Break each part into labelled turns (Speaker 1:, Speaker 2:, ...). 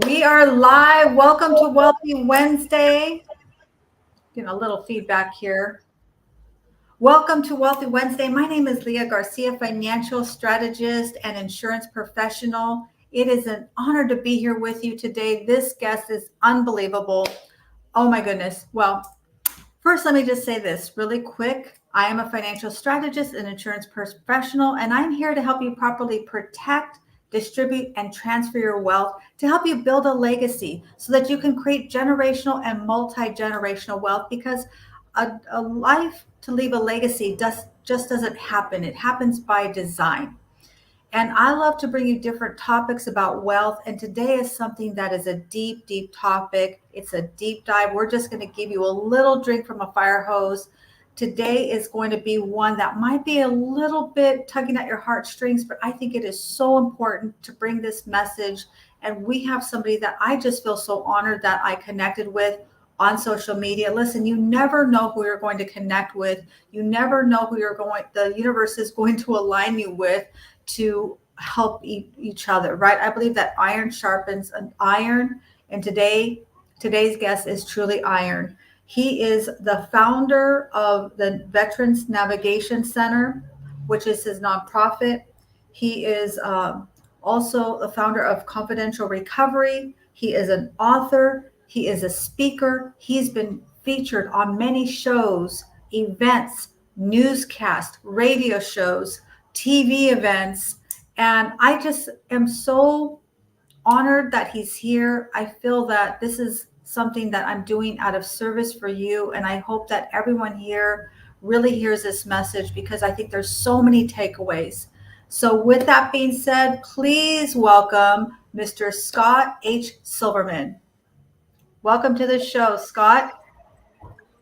Speaker 1: We are live. Welcome to Wealthy Wednesday. Getting a little feedback here. Welcome to Wealthy Wednesday. My name is Leah Garcia, financial strategist and insurance professional. It is an honor to be here with you today. This guest is unbelievable. Oh my goodness. Well, first, let me just say this really quick. I am a financial strategist and insurance professional, and I'm here to help you properly protect, distribute, and transfer your wealth to help you build a legacy so that you can create generational and multi-generational wealth because a life to leave a legacy just doesn't happen. It happens by design. And I love to bring you different topics about wealth. And today is something that is a deep, deep topic. It's a deep dive. We're just going to give you a little drink from a fire hose. Today is going to be one that might be a little bit tugging at your heartstrings, but I think it is so important to bring this message. And we have somebody that I just feel so honored that I connected with on social media. Listen, you never know who you're going to connect with. You never know who the universe is going to align you with to help each other, right? I believe that iron sharpens an iron, and today's guest is truly iron. He is the founder of the Veterans Navigation Center, which is his nonprofit. He is also the founder of Confidential Recovery. He is an author. He is a speaker. He's been featured on many shows, events, newscasts, radio shows, TV events. And I just am so honored that he's here. I feel that this is something that I'm doing out of service for you. And I hope that everyone here really hears this message because I think there's so many takeaways. So with that being said, please welcome Mr. Scott H. Silverman. Welcome to the show, Scott.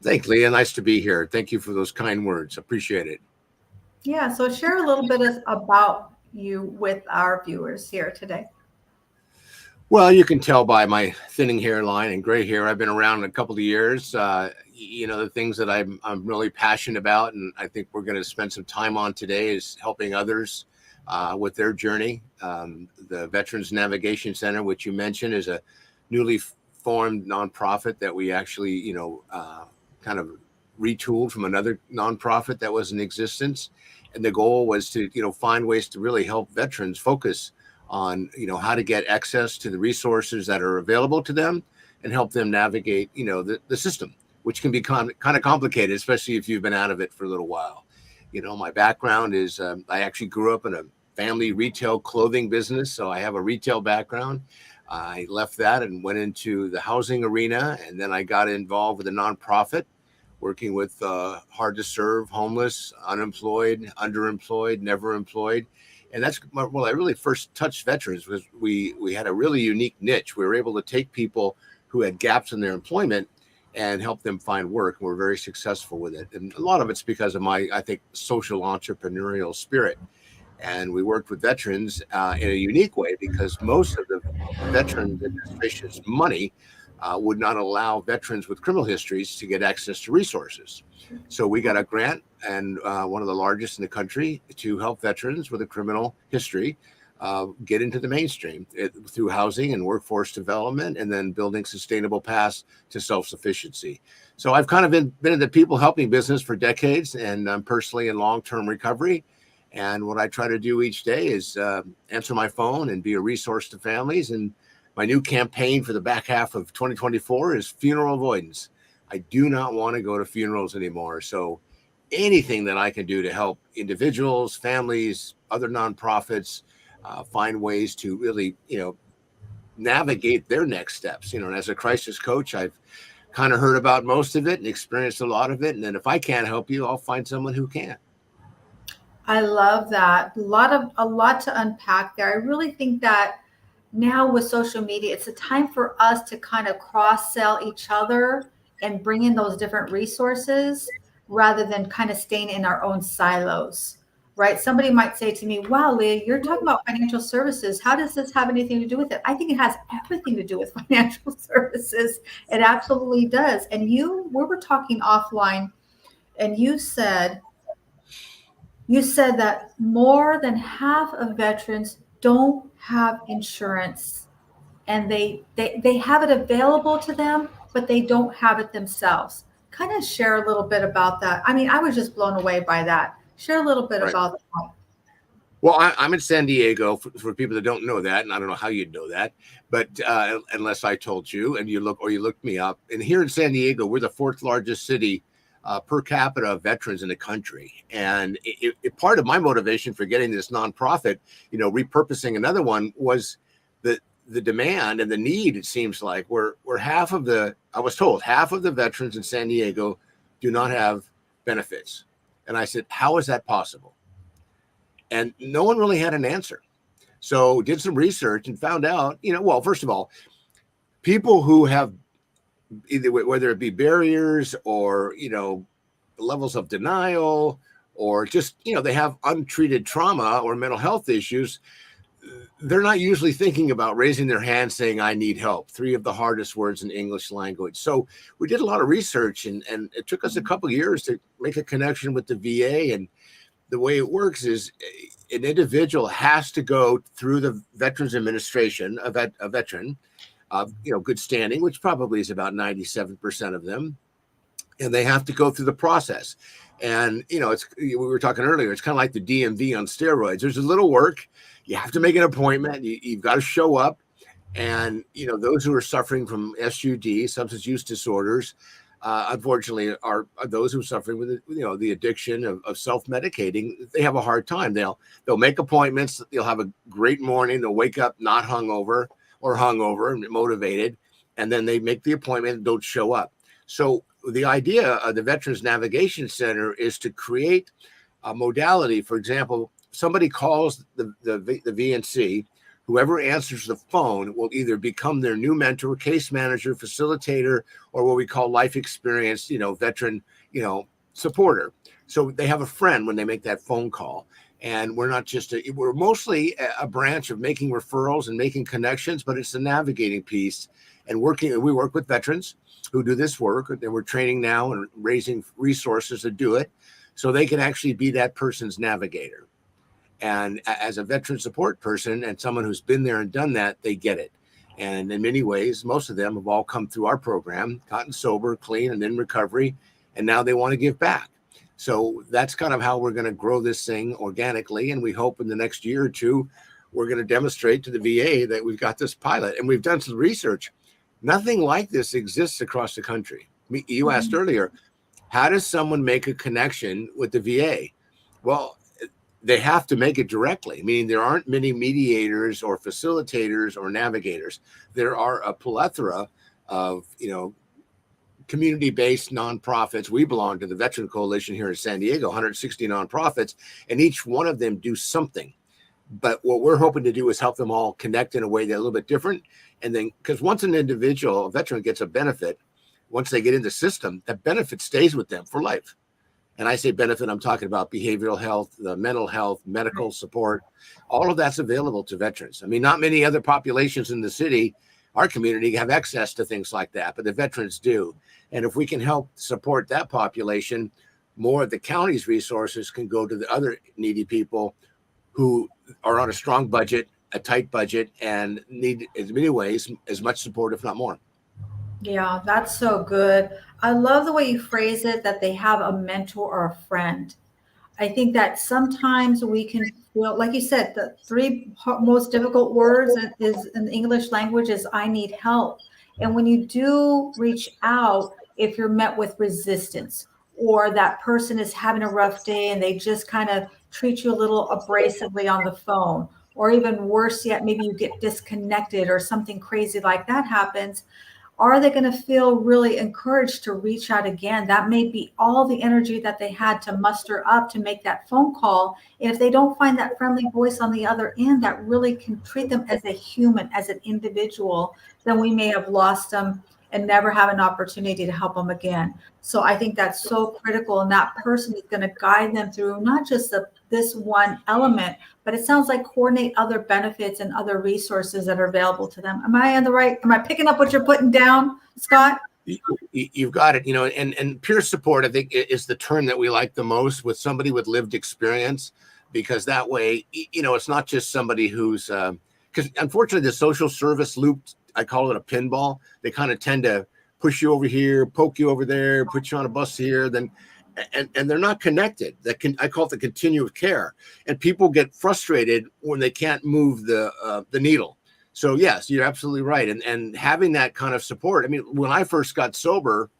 Speaker 2: Thanks, Leah. Nice to be here. Thank you for those kind words. Appreciate it.
Speaker 1: Yeah, so share a little bit about you with our viewers here today.
Speaker 2: Well, you can tell by my thinning hairline and gray hair, I've been around a couple of years. The things that I'm really passionate about, and I think we're going to spend some time on today, is helping others with their journey. The Veterans Navigation Center, which you mentioned, is a newly formed nonprofit that we actually, kind of retooled from another nonprofit that was in existence. And the goal was to, find ways to really help veterans focus on, how to get access to the resources that are available to them and help them navigate, the system, which can be kind of complicated, especially if you've been out of it for a little while. My background is I actually grew up in a family retail clothing business. So I have a retail background. I left that and went into the housing arena. And then I got involved with a nonprofit working with hard to serve, homeless, unemployed, underemployed, never employed. And that's I really first touched veterans was we had a really unique niche. We were able to take people who had gaps in their employment and help them find work. We're very successful with it. And a lot of it's because of my, I think, social entrepreneurial spirit. And we worked with veterans in a unique way because most of the Veterans Administration's money would not allow veterans with criminal histories to get access to resources. So we got a grant, and one of the largest in the country, to help veterans with a criminal history get into the mainstream through housing and workforce development, and then building sustainable paths to self-sufficiency. So I've kind of been in the people helping business for decades, and I'm personally in long-term recovery. And what I try to do each day is answer my phone and be a resource to families. And my new campaign for the back half of 2024 is funeral avoidance. I do not want to go to funerals anymore. So anything that I can do to help individuals, families, other nonprofits find ways to really, navigate their next steps. And as a crisis coach, I've kind of heard about most of it and experienced a lot of it. And then if I can't help you, I'll find someone who can.
Speaker 1: I love that. A lot to unpack there. I really think that now with social media, it's a time for us to kind of cross sell each other and bring in those different resources rather than kind of staying in our own silos, right? Somebody might say to me, wow, Leah, you're talking about financial services. How does this have anything to do with it? I think it has everything to do with financial services. It absolutely does. And we were talking offline, and you said that more than half of veterans don't have insurance. and they have it available to them, but they don't have it themselves. Kind of share a little bit about that. I mean, I was just blown away by that. Share a little bit
Speaker 2: Right.
Speaker 1: about that.
Speaker 2: Well, I'm in San Diego for people that don't know that, and I don't know how you'd know that, but unless I told you and you looked me up. And here in San Diego, we're the fourth largest city per capita of veterans in the country. And part of my motivation for getting this nonprofit, repurposing another one, was the demand and the need. It seems like we're I was told half of the veterans in San Diego do not have benefits, and I said, how is that possible? And no one really had an answer. So did some research and found out, well, first of all, people who have either, whether it be barriers or, levels of denial, or just, they have untreated trauma or mental health issues, they're not usually thinking about raising their hand saying, I need help. 3 of the hardest words in English language. So we did a lot of research, and it took us a couple of years to make a connection with the VA. And the way it works is an individual has to go through the Veterans Administration, a veteran of good standing, which probably is about 97% of them, and they have to go through the process. And we were talking earlier, it's kind of like the DMV on steroids. There's a little work. You have to make an appointment. You've got to show up. And those who are suffering from SUD, substance use disorders, unfortunately, are those who are suffering with the addiction of self-medicating. They have a hard time. They'll make appointments. They'll have a great morning. They'll wake up not hungover and motivated, and then they make the appointment and don't show up. So the idea of the Veterans Navigation Center is to create a modality. For example, somebody calls the VNC. Whoever answers the phone will either become their new mentor, case manager, facilitator, or what we call life experience, veteran, supporter. So they have a friend when they make that phone call. And we're not just we're mostly a branch of making referrals and making connections, but it's the navigating piece and we work with veterans who do this work, and we're training now and raising resources to do it so they can actually be that person's navigator. And as a veteran support person and someone who's been there and done that, they get it. And in many ways, most of them have all come through our program, gotten sober, clean, and in recovery, and now they want to give back. So that's kind of how we're going to grow this thing organically. And we hope in the next year or two, we're going to demonstrate to the VA that we've got this pilot. And we've done some research. Nothing like this exists across the country. You asked earlier, how does someone make a connection with the VA? Well, they have to make it directly, meaning there aren't many mediators or facilitators or navigators. There are a plethora of, community-based nonprofits. We belong to the Veteran Coalition here in San Diego, 160 nonprofits, and each one of them do something. But what we're hoping to do is help them all connect in a way that's a little bit different. And then, because once an individual, a veteran, gets a benefit, once they get in the system, that benefit stays with them for life. And I say benefit, I'm talking about behavioral health, the mental health, medical support. All of that's available to veterans. I mean, not many other populations in the city, our community, have access to things like that, but the veterans do. And if we can help support that population, more of the county's resources can go to the other needy people who are on a strong budget, a tight budget, and need, in many ways, as much support, if not more.
Speaker 1: Yeah, that's so good. I love the way you phrase it, that they have a mentor or a friend. I think that sometimes we can feel, like you said, the 3 most difficult words is in the English language is I need help. And when you do reach out, if you're met with resistance, or that person is having a rough day and they just kind of treat you a little abrasively on the phone, or even worse yet, maybe you get disconnected or something crazy like that happens, are they going to feel really encouraged to reach out again? That may be all the energy that they had to muster up to make that phone call. And if they don't find that friendly voice on the other end that really can treat them as a human, as an individual, then we may have lost them and never have an opportunity to help them again. So I think that's so critical. And that person is going to guide them through not just this one element, but it sounds like coordinate other benefits and other resources that are available to them. Am I picking up what you're putting down, Scott?
Speaker 2: You've got it, and peer support, I think, is the term that we like the most with somebody with lived experience, because that way, it's not just somebody who's because unfortunately the social service loop, I call it a pinball. They kind of tend to push you over here, poke you over there, put you on a bus here, then, and they're not connected. I call it the continuum of care, and people get frustrated when they can't move the needle. So yes, you're absolutely right, and having that kind of support. I mean, when I first got sober,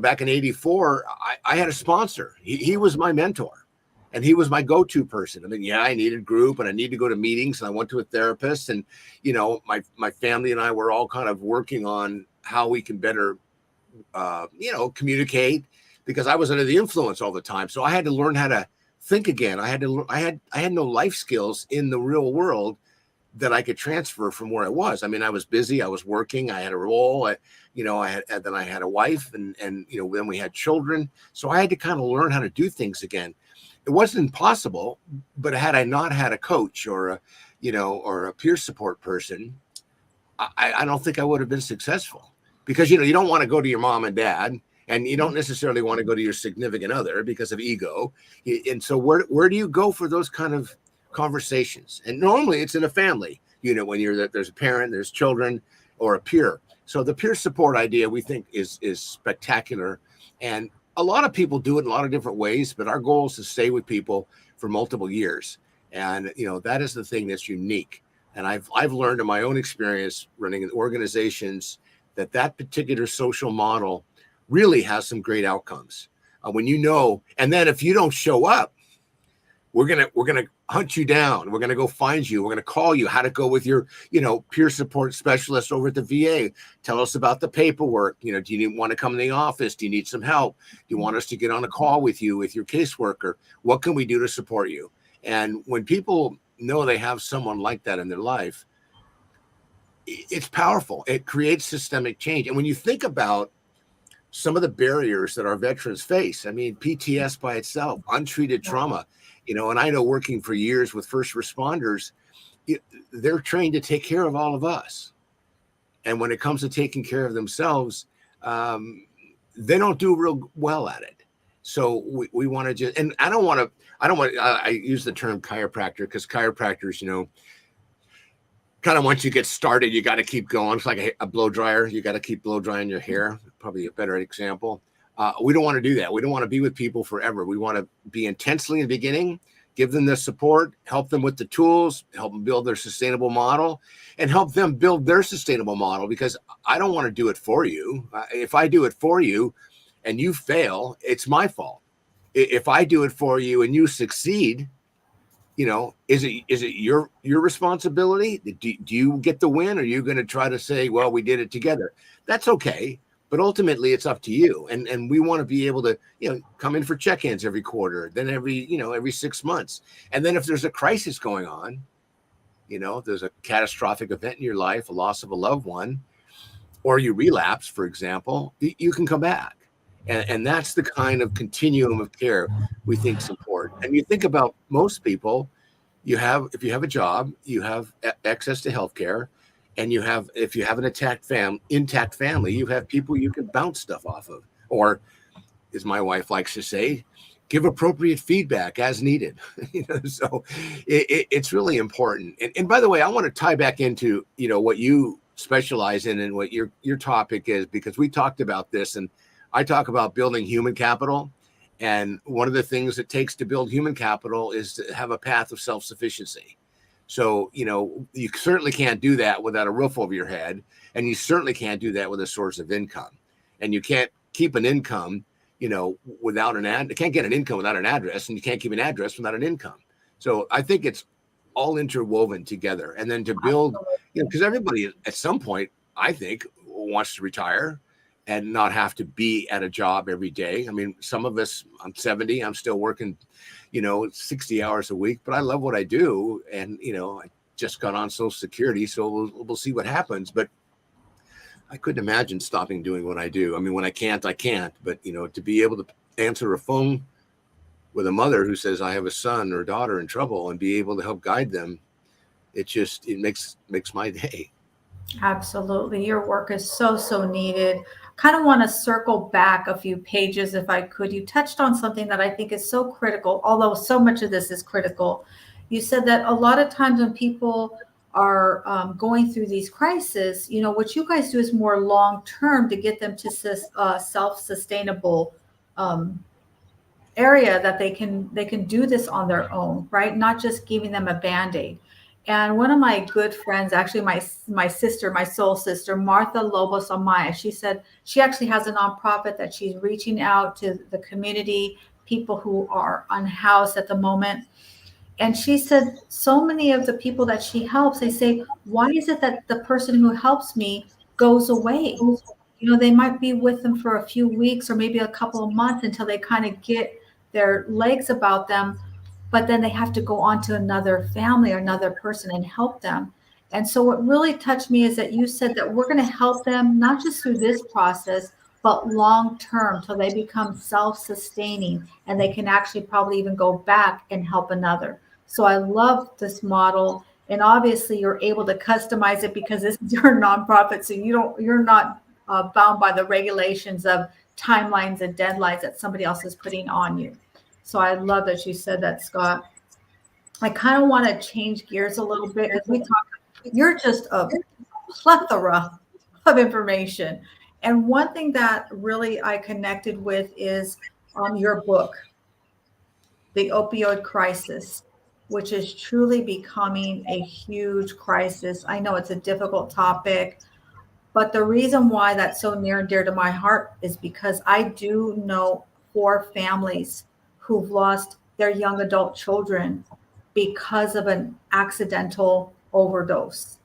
Speaker 2: back in '84, I had a sponsor. He was my mentor, and he was my go-to person. I mean, yeah, I needed group, and I needed to go to meetings, and I went to a therapist, and my family and I were all kind of working on how we can better, communicate, because I was under the influence all the time. So I had to learn how to think again. I had no life skills in the real world that I could transfer from where I was. I mean, I was busy, I was working, I had a role, I had a wife, and then we had children. So I had to kind of learn how to do things again. It wasn't impossible, but had I not had a coach or a peer support person, I don't think I would have been successful, because, you don't want to go to your mom and dad, and you don't necessarily want to go to your significant other because of ego. And so where do you go for those kind of conversations? And normally it's in a family, when there's a parent, there's children, or a peer. So the peer support idea, we think, is spectacular. And a lot of people do it in a lot of different ways, but our goal is to stay with people for multiple years. And, that is the thing that's unique. And I've learned in my own experience running organizations that particular social model really has some great outcomes. When and then if you don't show up, we're gonna hunt you down. We're gonna go find you. We're gonna call you. How to go with your peer support specialist over at the VA. Tell us about the paperwork. Do you want to come in the office? Do you need some help? Do you want us to get on a call with you with your caseworker? What can we do to support you? And when people know they have someone like that in their life, it's powerful. It creates systemic change. And when you think about some of the barriers that our veterans face, I mean, PTS by itself, untreated trauma, and I know, working for years with first responders, they're trained to take care of all of us. And when it comes to taking care of themselves, they don't do real well at it. So we want to just, and I use the term chiropractor, because chiropractors, kind of once you get started, you got to keep going. It's like a blow dryer. You got to keep blow drying your hair. Probably a better example. We don't want to do that. We don't want to be with people forever. We want to be intensely in the beginning, give them the support, help them with the tools, help them build their sustainable model, and help them build their sustainable model, because I don't want to do it for you. If I do it for you and you fail, it's my fault. If I do it for you and you succeed, is it your responsibility? Do you get the win? Or are you going to try to say, well, we did it together? That's okay. But ultimately it's up to you. And we want to be able to, come in for check-ins every quarter, then every 6 months. And then if there's a crisis going on, there's a catastrophic event in your life, a loss of a loved one, or you relapse, for example, you can come back. And that's the kind of continuum of care we think is important. And you think about most people, if you have a job, you have access to healthcare, and if you have an intact family, you have people you can bounce stuff off of, or, as my wife likes to say, give appropriate feedback as needed. So it's really important. And by the way, I want to tie back into what you specialize in and what your topic is, because we talked about this, and I talk about building human capital. And one of the things it takes to build human capital is to have a path of self-sufficiency. So, you certainly can't do that without a roof over your head. And you certainly can't do that with a source of income. And you can't keep an income, without can't get an income without an address, and you can't keep an address without an income. So I think it's all interwoven together. And then to build, because everybody at some point, I think, wants to retire and not have to be at a job every day. I mean, some of us, I'm 70, I'm still working, 60 hours a week, but I love what I do. And, I just got on Social Security, so we'll see what happens. But I couldn't imagine stopping doing what I do. I mean, when I can't, I can't. But, to be able to answer a phone with a mother who says, I have a son or daughter in trouble, and be able to help guide them, it makes my day.
Speaker 1: Absolutely. Your work is so needed. Kind of want to circle back a few pages if I could. You touched on something that I think is so critical, although so much of this is critical. You said that a lot of times when people are going through these crises, what you guys do is more long term to get them to self-sustainable area that they can do this on their own, right? Not just giving them a band-aid. And one of my good friends, actually my sister, my soul sister, Martha Lobos Amaya, she said she actually has a nonprofit that she's reaching out to the community, people who are unhoused at the moment. And she said so many of the people that she helps, they say, why is it that the person who helps me goes away? They might be with them for a few weeks or maybe a couple of months until they kind of get their legs about them, but then they have to go on to another family or another person and help them. And so what really touched me is that you said that we're going to help them not just through this process, but long term till they become self-sustaining and they can actually probably even go back and help another. So I love this model. And obviously you're able to customize it because this is your nonprofit. So you're not bound by the regulations of timelines and deadlines that somebody else is putting on you. So I love that you said that, Scott. I kind of want to change gears a little bit because you're just a plethora of information. And one thing that really I connected with is your book, The Opioid Crisis, which is truly becoming a huge crisis. I know it's a difficult topic, but the reason why that's so near and dear to my heart is because I do know 4 families who've lost their young adult children because of an accidental overdose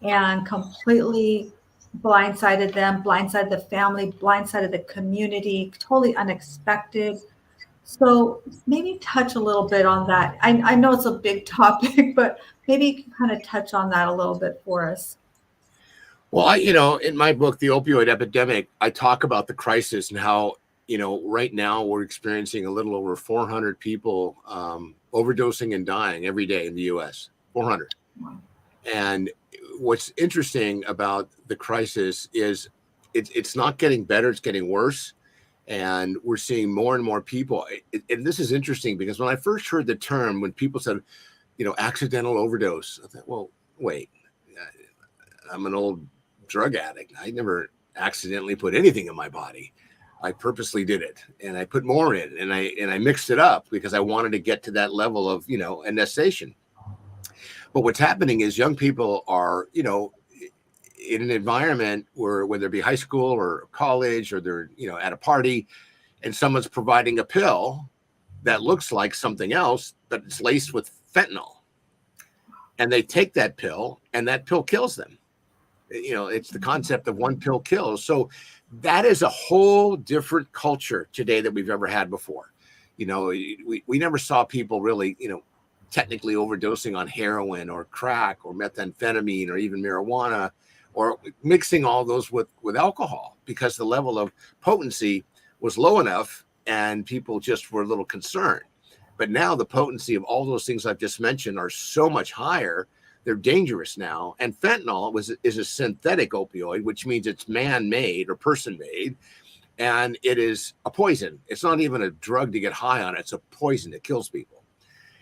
Speaker 1: and completely blindsided them, blindsided the family, blindsided the community, totally unexpected. So maybe touch a little bit on that. I know it's a big topic, but maybe you can kind of touch on that a little bit for us.
Speaker 2: Well, in my book, The Opioid Epidemic, I talk about the crisis and how, right now we're experiencing a little over 400 people overdosing and dying every day in the U.S. 400.
Speaker 1: Wow.
Speaker 2: And what's interesting about the crisis is it's not getting better, it's getting worse. And we're seeing more and more people. And this is interesting because when I first heard the term, when people said, accidental overdose, I thought, well, wait, I'm an old drug addict. I never accidentally put anything in my body. I purposely did it, and I put more in, and I mixed it up because I wanted to get to that level of, a cessation. But what's happening is young people are, in an environment where, whether it be high school or college, or they're, at a party, and someone's providing a pill that looks like something else, but it's laced with fentanyl. And they take that pill, and that pill kills them. It's the concept of one pill kills. So that is a whole different culture today that we've ever had before. We never saw people really, technically overdosing on heroin or crack or methamphetamine or even marijuana, or mixing all those with alcohol, because the level of potency was low enough and people just were a little concerned. But now the potency of all those things I've just mentioned are so much higher. They're dangerous now. And fentanyl is a synthetic opioid, which means it's man-made or person-made. And it is a poison. It's not even a drug to get high on. It's a poison that kills people.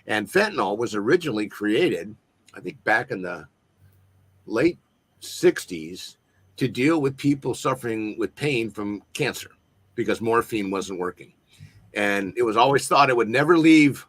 Speaker 2: And fentanyl was originally created, I think, back in the late 60s to deal with people suffering with pain from cancer because morphine wasn't working. And it was always thought it would never leave,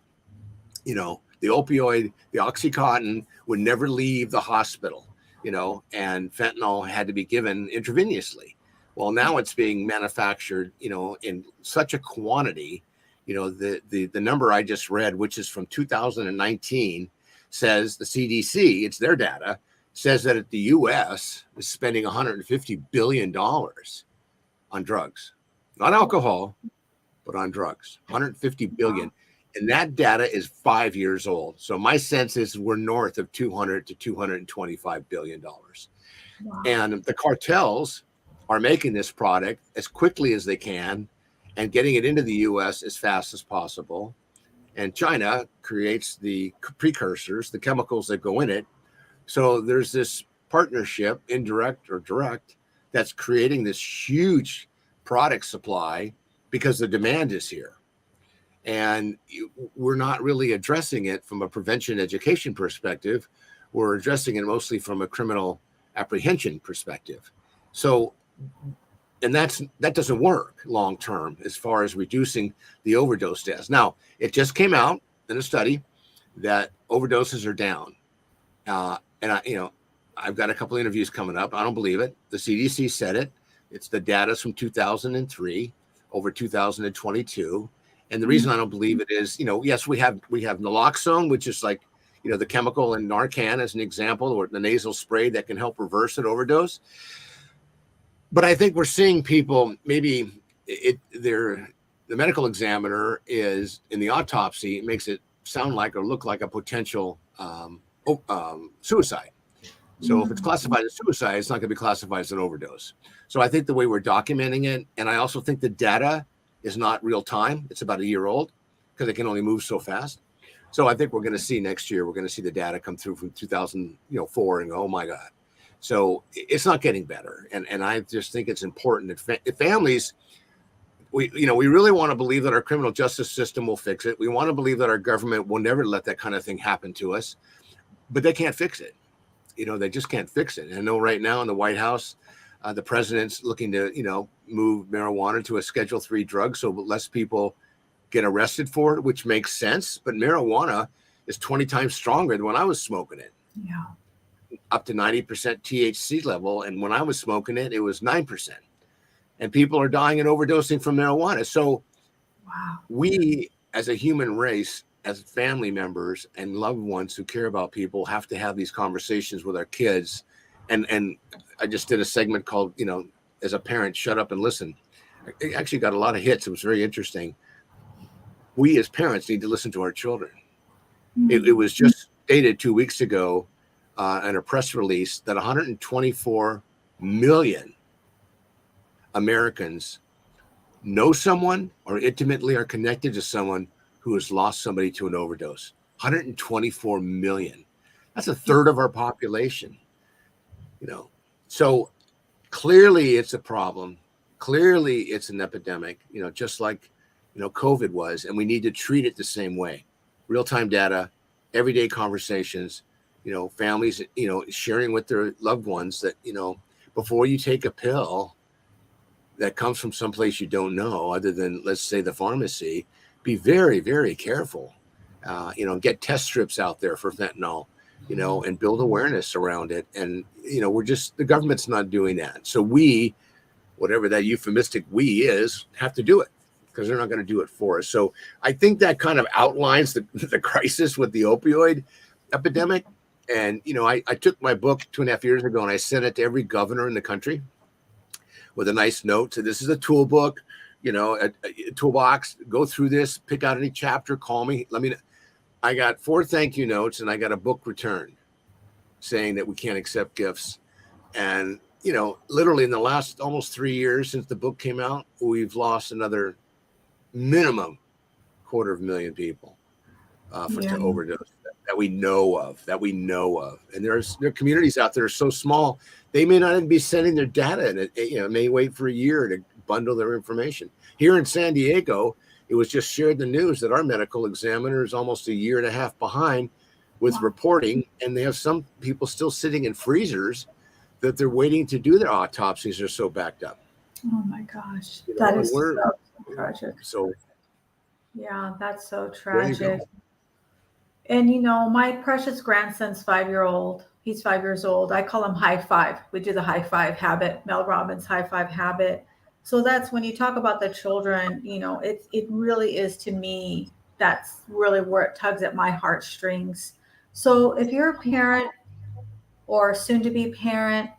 Speaker 2: the opioid, the Oxycontin would never leave the hospital, and fentanyl had to be given intravenously. Well, now it's being manufactured, in such a quantity, the number I just read, which is from 2019, says the CDC, it's their data, says that the U.S. is spending $150 billion on drugs, not alcohol, but on drugs, 150 billion. And that data is 5 years old. So my sense is we're north of 200 to 225 billion dollars. Wow. And the cartels are making this product as quickly as they can and getting it into the US as fast as possible. And China creates the precursors, the chemicals that go in it. So there's this partnership, indirect or direct, that's creating this huge product supply because the demand is here. And we're not really addressing it from a prevention education perspective. we're addressing it mostly from a criminal apprehension perspective. So, and that doesn't work long term as far as reducing the overdose deaths. Now, it just came out in a study that overdoses are down, and I've got a couple of interviews coming up. I don't believe it. The CDC said it. It's the data from 2003 over 2022. And the reason I don't believe it is, yes, we have naloxone, which is like, the chemical in Narcan as an example, or the nasal spray that can help reverse an overdose. But I think we're seeing people, maybe the medical examiner is in the autopsy, makes it sound like or look like a potential suicide. So if it's classified as suicide, it's not going to be classified as an overdose. So I think the way we're documenting it, and I also think the data is not real time. It's about a year old because it can only move so fast. So I think we're going to see next year, we're going to see the data come through from 2004 and go, oh my God. So it's not getting better. And I just think it's important that families, we really want to believe that our criminal justice system will fix it. We want to believe that our government will never let that kind of thing happen to us, but they can't fix it. They just can't fix it. And I know right now in the White House, the president's looking to, move marijuana to a Schedule III drug so less people get arrested for it, which makes sense. But marijuana is 20 times stronger than when I was smoking it.
Speaker 1: Yeah.
Speaker 2: Up to 90% THC level. And when I was smoking it, it was 9%. And people are dying and overdosing from marijuana. So
Speaker 1: wow.
Speaker 2: We, as a human race, as family members and loved ones who care about people, have to have these conversations with our kids. And I just did a segment called, as a parent, shut up and listen. It actually got a lot of hits. It was very interesting. We as parents need to listen to our children. It was just stated 2 weeks ago in a press release that 124 million Americans know someone or intimately are connected to someone who has lost somebody to an overdose. 124 million. That's a third of our population. So clearly it's a problem. Clearly it's an epidemic, just like, COVID was, and we need to treat it the same way. Real-time data, everyday conversations, families, sharing with their loved ones that, before you take a pill that comes from someplace you don't know, other than, let's say, the pharmacy, be very, very careful. Get test strips out there for fentanyl, and build awareness around it. And, the government's not doing that. So we, whatever that euphemistic we is, have to do it because they're not going to do it for us. So I think that kind of outlines the crisis with the opioid epidemic. And, I took my book 2.5 years ago and I sent it to every governor in the country with a nice note. So this is a tool book, a toolbox. Go through this, pick out any chapter, call me. I got 4 thank you notes and I got a book returned saying that we can't accept gifts. And, literally in the last almost 3 years since the book came out, we've lost another minimum 250,000 people to overdose that we know of. And there are communities out there are so small, they may not even be sending their data and it may wait for a year to bundle their information. Here in San Diego, it was just shared the news that our medical examiner is almost 1.5 years behind with reporting, and they have some people still sitting in freezers that they're waiting to do their autopsies. They're so backed up.
Speaker 1: Oh my gosh, that is so tragic.
Speaker 2: So,
Speaker 1: yeah, that's so tragic. And my precious grandson's 5-year-old. He's 5 years old. I call him high five. We do the high five habit, Mel Robbins high five habit. So that's when you talk about the children, it really is, to me, that's really where it tugs at my heartstrings. So if you're a parent or soon to be parent,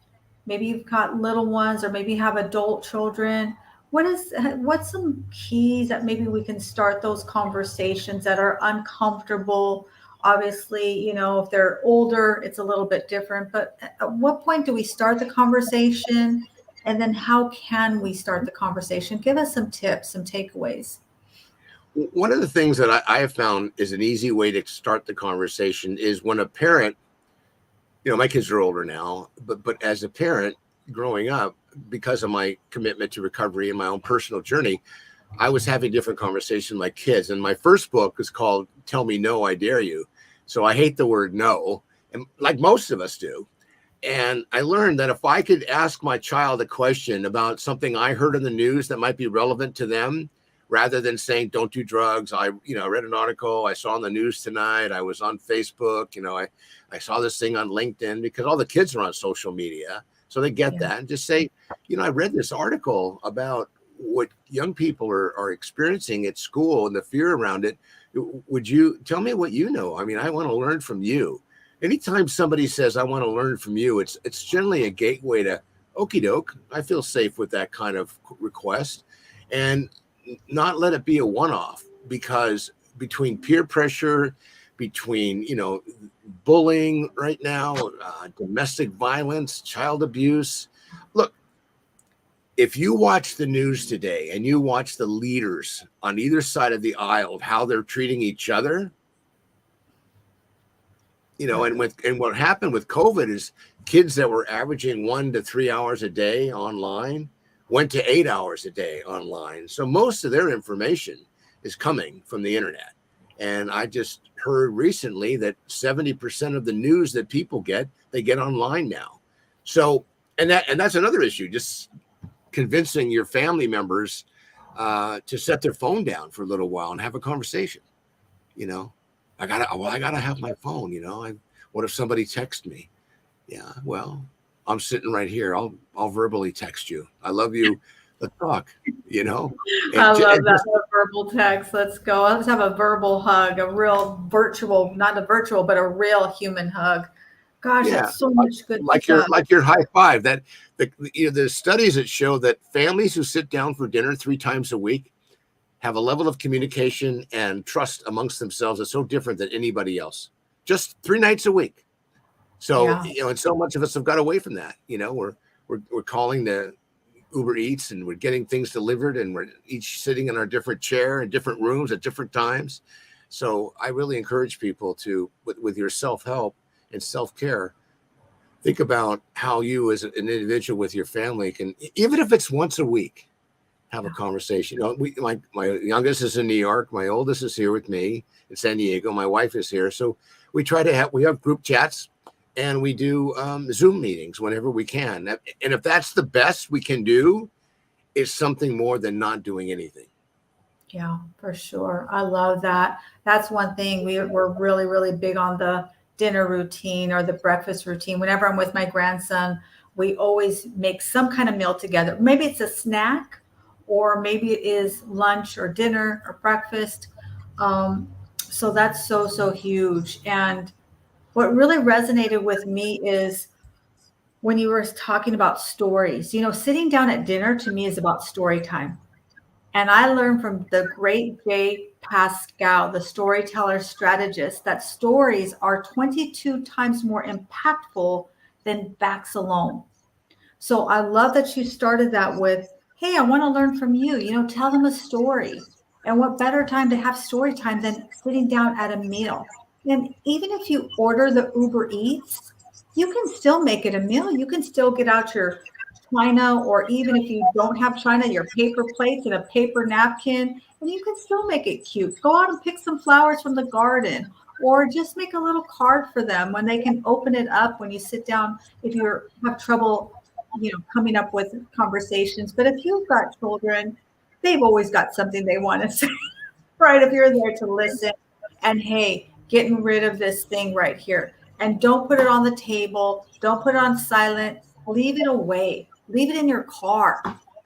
Speaker 1: maybe you've got little ones or maybe have adult children, what's some keys that maybe we can start those conversations that are uncomfortable? Obviously, if they're older, it's a little bit different, but at what point do we start the conversation? And then how can we start the conversation? Give us some tips, some takeaways.
Speaker 2: One of the things that I have found is an easy way to start the conversation is when a parent, my kids are older now, but as a parent growing up, because of my commitment to recovery and my own personal journey, I was having different conversations with my kids. And my first book is called Tell Me No, I Dare You. So I hate the word no. like most of us do. And I learned that if I could ask my child a question about something I heard in the news that might be relevant to them, rather than saying, don't do drugs. I read an article I saw on the news tonight. I was on Facebook. I saw this thing on LinkedIn, because all the kids are on social media. So they get that, and just say, I read this article about what young people are experiencing at school and the fear around it. Would you tell me what you know? I mean, I want to learn from you. Anytime somebody says, I want to learn from you, it's generally a gateway to, okie doke, I feel safe with that kind of request. And not let it be a one-off, because between peer pressure, between, bullying right now, domestic violence, child abuse. Look, if you watch the news today and you watch the leaders on either side of the aisle of how they're treating each other, and what happened with COVID is kids that were averaging 1 to 3 hours a day online went to 8 hours a day online. So most of their information is coming from the internet. And I just heard recently that 70% of the news that people get, they get online now. So, and that's another issue, just convincing your family members to set their phone down for a little while and have a conversation. I gotta have my phone, what if somebody texts me? Yeah, well, I'm sitting right here. I'll verbally text you. I love you. Let's talk,
Speaker 1: I love that verbal text. Let's go. Let's have a verbal hug, a real virtual, not a virtual, but a real human hug. Gosh, that's so much good stuff.
Speaker 2: Like your high five. That the studies that show that families who sit down for dinner 3 times a week have a level of communication and trust amongst themselves that's so different than anybody else. Just 3 nights a week. So, and so much of us have got away from that. We're calling the Uber Eats, and we're getting things delivered, and we're each sitting in our different chair in different rooms at different times. So I really encourage people to, with your self-help and self-care, think about how you as an individual with your family can, even if it's once a week, have a conversation. My youngest is in New York. My oldest is here with me in San Diego. My wife is here. So we have group chats, and we do Zoom meetings whenever we can. And if that's the best we can do, it's something more than not doing anything.
Speaker 1: Yeah, for sure. I love that. That's one thing. We're really, really big on the dinner routine or the breakfast routine. Whenever I'm with my grandson, we always make some kind of meal together. Maybe it's a snack, or maybe it is lunch or dinner or breakfast. So that's so huge. And what really resonated with me is when you were talking about stories. Sitting down at dinner to me is about story time. And I learned from the great Jay Pascal, the storyteller strategist, that stories are 22 times more impactful than facts alone. So I love that you started that with, hey, I want to learn from you. Tell them a story. And what better time to have story time than sitting down at a meal? And even if you order the Uber Eats, you can still make it a meal. You can still get out your china, or even if you don't have china, your paper plates and a paper napkin, and you can still make it cute. Go out and pick some flowers from the garden, or just make a little card for them when they can open it up when you sit down, if you have trouble coming up with conversations. But if you've got children, they've always got something they want to say, right? If you're there to listen, and hey, getting rid of this thing right here, and don't put it on the table. Don't put it on silent. Leave it away. Leave it in your car.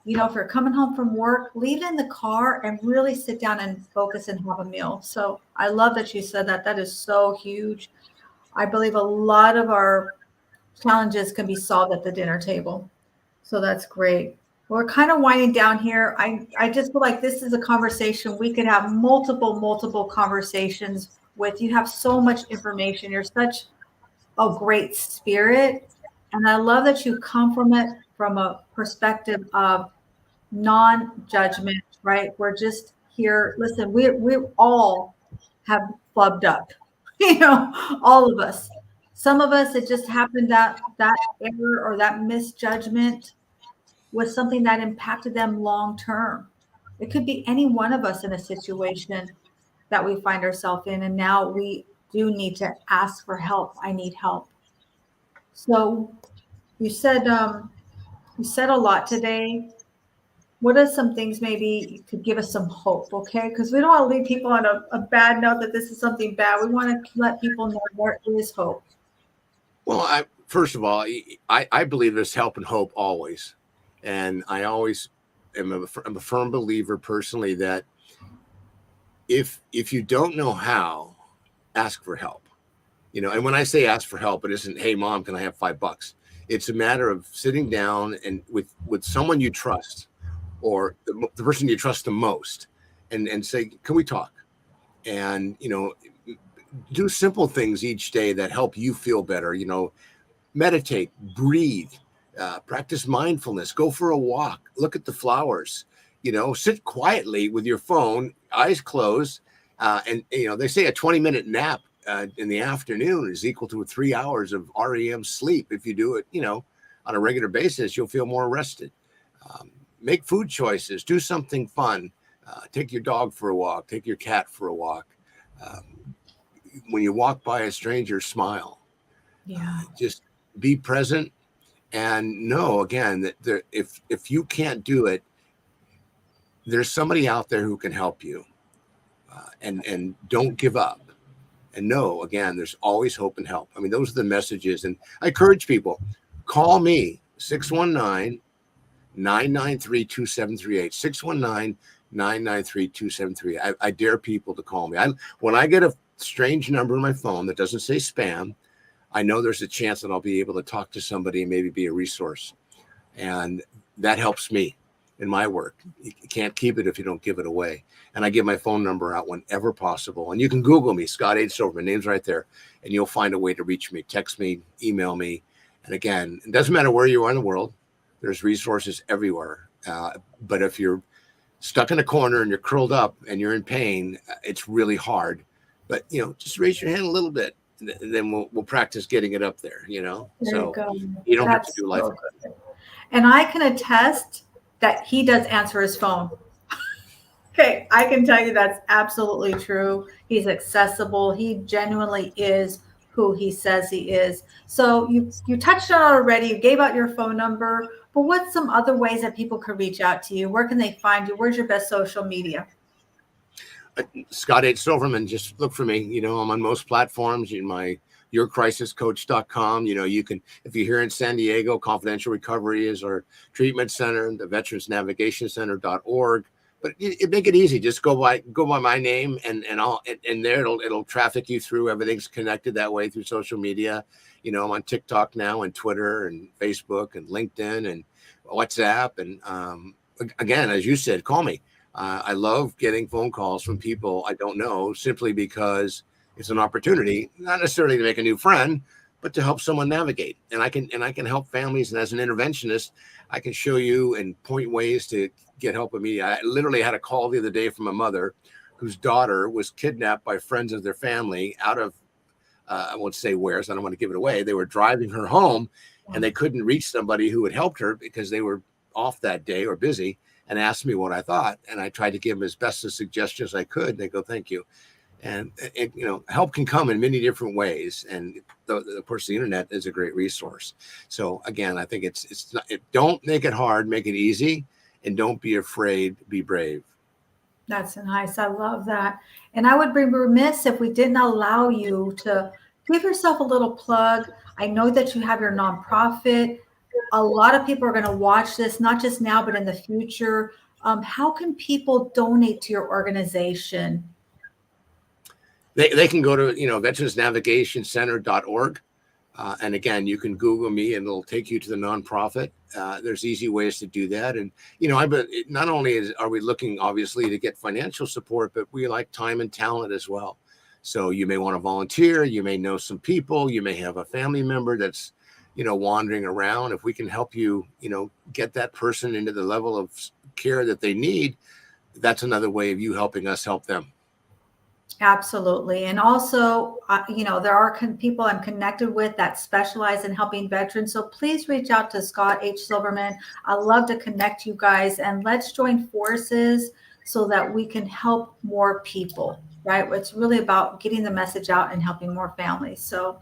Speaker 1: If you're coming home from work, leave it in the car and really sit down and focus and have a meal. So I love that you said that. That is so huge. I believe a lot of our challenges can be solved at the dinner table. So that's great. We're kind of winding down here. I just feel like this is a conversation we could have multiple conversations with. You have so much information. You're such a great spirit. And I love that you come from it from a perspective of non-judgment, right? We're just here. Listen, we all have flubbed up, all of us. Some of us, it just happened that error or that misjudgment was something that impacted them long term. It could be any one of us in a situation that we find ourselves in. And now we do need to ask for help. I need help. So you said a lot today. What are some things maybe you could give us some hope, okay? Because we don't want to leave people on a bad note that this is something bad. We want to let people know there is hope.
Speaker 2: Well, first of all, I believe there's help and hope always, and I always I'm a firm believer personally that if you don't know how, ask for help. And when I say ask for help, it isn't, hey mom, can I have $5? It's a matter of sitting down and with someone you trust, or the person you trust the most, and say, can we talk? And do simple things each day that help you feel better. Meditate, breathe, practice mindfulness, go for a walk, look at the flowers, sit quietly with your phone, eyes closed. And they say a 20-minute nap in the afternoon is equal to 3 hours of REM sleep. If you do it, on a regular basis, you'll feel more rested. Make food choices, do something fun, take your dog for a walk, take your cat for a walk. When you walk by a stranger, smile.
Speaker 1: Yeah.
Speaker 2: Just be present and know again that if you can't do it, there's somebody out there who can help you. And don't give up. And know again, there's always hope and help. I mean, those are the messages. And I encourage people, call me 619-993-2738. 619-993-2738. I dare people to call me. When I get a strange number in my phone that doesn't say spam, I know there's a chance that I'll be able to talk to somebody and maybe be a resource. And that helps me in my work. You can't keep it if you don't give it away. And I give my phone number out whenever possible. And you can Google me, Scott H. Silverman, name's right there, and you'll find a way to reach me. Text me, email me. And again, it doesn't matter where you are in the world. There's resources everywhere. But if you're stuck in a corner and you're curled up and you're in pain, it's really hard. But, just raise your hand a little bit. And then we'll practice getting it up there,
Speaker 1: There
Speaker 2: so
Speaker 1: you go.
Speaker 2: you don't have
Speaker 1: That's
Speaker 2: to do life.
Speaker 1: so good. And I can attest that he does answer his phone. Okay, I can tell you that's absolutely true. He's accessible. He genuinely is who he says he is. So you touched on it already. You gave out your phone number, but what's some other ways that people could reach out to you? Where can they find you? Where's your best social media?
Speaker 2: Scott H. Silverman, just look for me. I'm on most platforms. YourCrisisCoach.com. You can, if you're here in San Diego, Confidential Recovery is our treatment center, the Veterans Navigation Center.org. But it make it easy. Just go by my name and there it'll traffic you through. Everything's connected that way through social media. I'm on TikTok now and Twitter and Facebook and LinkedIn and WhatsApp. And again, as you said, call me. I love getting phone calls from people I don't know, simply because it's an opportunity, not necessarily to make a new friend, but to help someone navigate. And I can help families. And as an interventionist, I can show you and point ways to get help immediately. I literally had a call the other day from a mother whose daughter was kidnapped by friends of their family out of, I won't say where, so I don't want to give it away. They were driving her home and they couldn't reach somebody who had helped her because they were off that day or busy, and asked me what I thought. And I tried to give them as best a suggestion as I could. They go, thank you. And help can come in many different ways. And of course, the internet is a great resource. So again, I think it's not, don't make it hard, make it easy, and don't be afraid, be brave.
Speaker 1: That's nice. I love that. And I would be remiss if we didn't allow you to give yourself a little plug. I know that you have your nonprofit. A lot of people are going to watch this, not just now, but in the future. How can people donate to your organization?
Speaker 2: They can go to, veteransnavigationcenter.org. And again, you can Google me and it'll take you to the nonprofit. There's easy ways to do that. And, not only are we looking, obviously, to get financial support, but we like time and talent as well. So you may want to volunteer. You may know some people. You may have a family member that's, wandering around. If we can help you, get that person into the level of care that they need, that's another way of you helping us help them.
Speaker 1: Absolutely. And also, there are people I'm connected with that specialize in helping veterans. So please reach out to Scott H. Silverman. I'd love to connect you guys, and let's join forces so that we can help more people. right? It's really about getting the message out and helping more families. So,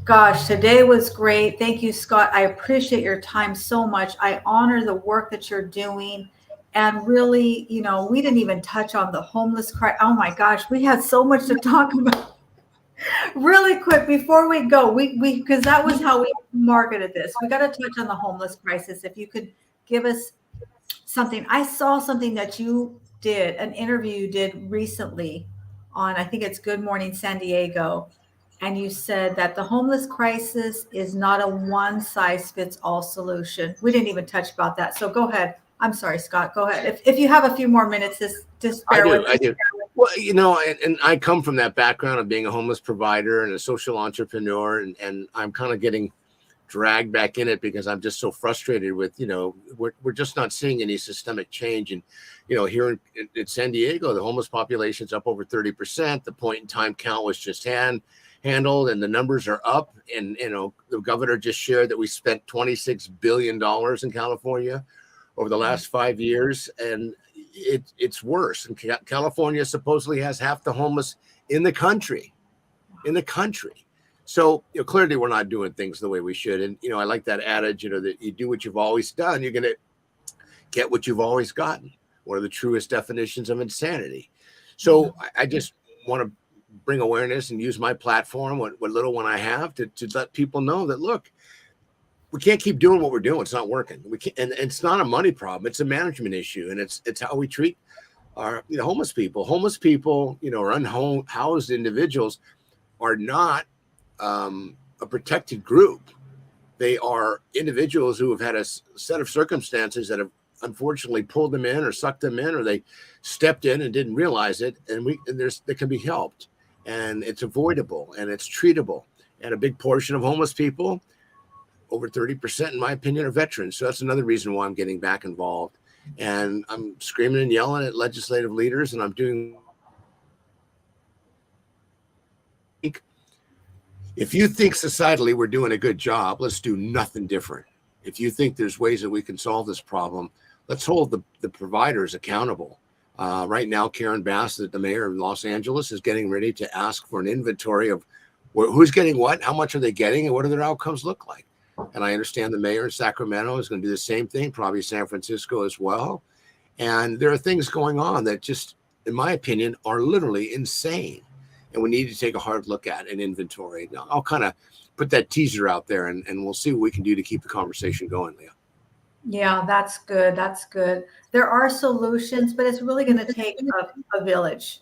Speaker 1: gosh, today was great. Thank you, Scott. I appreciate your time so much. I honor the work that you're doing. And really, we didn't even touch on the homeless crisis. Oh my gosh, we had so much to talk about. Really quick before we go, we because that was how we marketed this. We got to touch on the homeless crisis. If you could give us something. I saw something that you did, an interview you did recently on, I think it's Good Morning San Diego. And you said that the homeless crisis is not a one size fits all solution. We didn't even touch about that. So go ahead. I'm sorry, Scott. Go ahead. If you have a few more minutes, just bear with me.
Speaker 2: I do. Well, and I come from that background of being a homeless provider and a social entrepreneur, and I'm kind of getting dragged back in it because I'm just so frustrated with, we're just not seeing any systemic change. And, here in San Diego, the homeless population's up over 30%. The point in time count was just handled, and the numbers are up. And, the governor just shared that we spent $26 billion in California over the last 5 years. And it's worse. And California supposedly has half the homeless in the country. So clearly we're not doing things the way we should. And, I like that adage, that you do what you've always done, you're going to get what you've always gotten. One of the truest definitions of insanity. So I just want to bring awareness and use my platform, what little one I have, to let people know that, look, we can't keep doing what we're doing. It's not working. We can't, and it's not a money problem. It's a management issue. And it's how we treat our homeless people. Homeless people, or unhoused individuals are not a protected group. They are individuals who have had a set of circumstances that have unfortunately pulled them in or sucked them in, or they stepped in and didn't realize it. And they can be helped, and it's avoidable, and it's treatable. And a big portion of homeless people, over 30%, in my opinion, are veterans. So that's another reason why I'm getting back involved. And I'm screaming and yelling at legislative leaders, and I'm doing. If you think societally we're doing a good job, let's do nothing different. If you think there's ways that we can solve this problem, let's hold the providers accountable. Right now, Karen Bass, the mayor of Los Angeles, is getting ready to ask for an inventory of who's getting what, how much are they getting, and what do their outcomes look like. And I understand the mayor in Sacramento is going to do the same thing, probably San Francisco as well. And there are things going on that just, in my opinion, are literally insane. And we need to take a hard look at an inventory. Now, I'll kind of put that teaser out there, and we'll see what we can do to keep the conversation going, Leah.
Speaker 1: Yeah, that's good. That's good. There are solutions, but it's really going to take a village,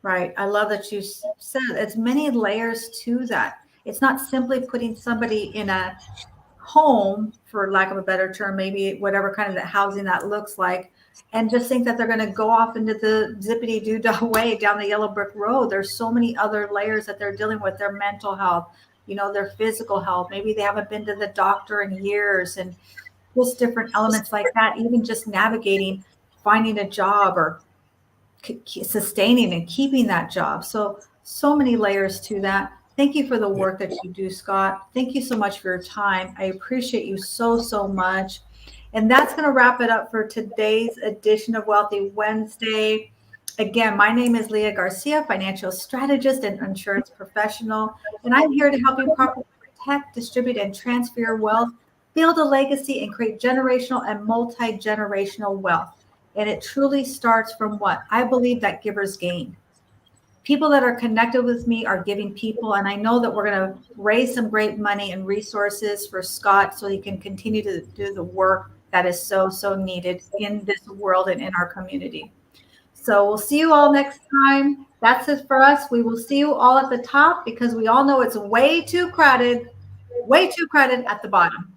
Speaker 1: right? I love that you said it's many layers to that. It's not simply putting somebody in a home, for lack of a better term, maybe whatever kind of the housing that looks like, and just think that they're going to go off into the zippity-doo-dah way down the yellow brick road. There's so many other layers that they're dealing with, their mental health, their physical health. Maybe they haven't been to the doctor in years, and just different elements like that, even just navigating, finding a job or sustaining and keeping that job. So many layers to that. Thank you for the work that you do, Scott. Thank you so much for your time. I appreciate you so much. And that's going to wrap it up for today's edition of Wealthy Wednesday. Again, my name is Leah Garcia, financial strategist and insurance professional, and I'm here to help you properly protect, distribute, and transfer your wealth, build a legacy, and create generational and multi-generational wealth. And it truly starts from what? I believe that givers gain. People that are connected with me are giving people, and I know that we're going to raise some great money and resources for Scott so he can continue to do the work that is so needed in this world and in our community. So we'll see you all next time. That's it for us. We will see you all at the top, because we all know it's way too crowded at the bottom.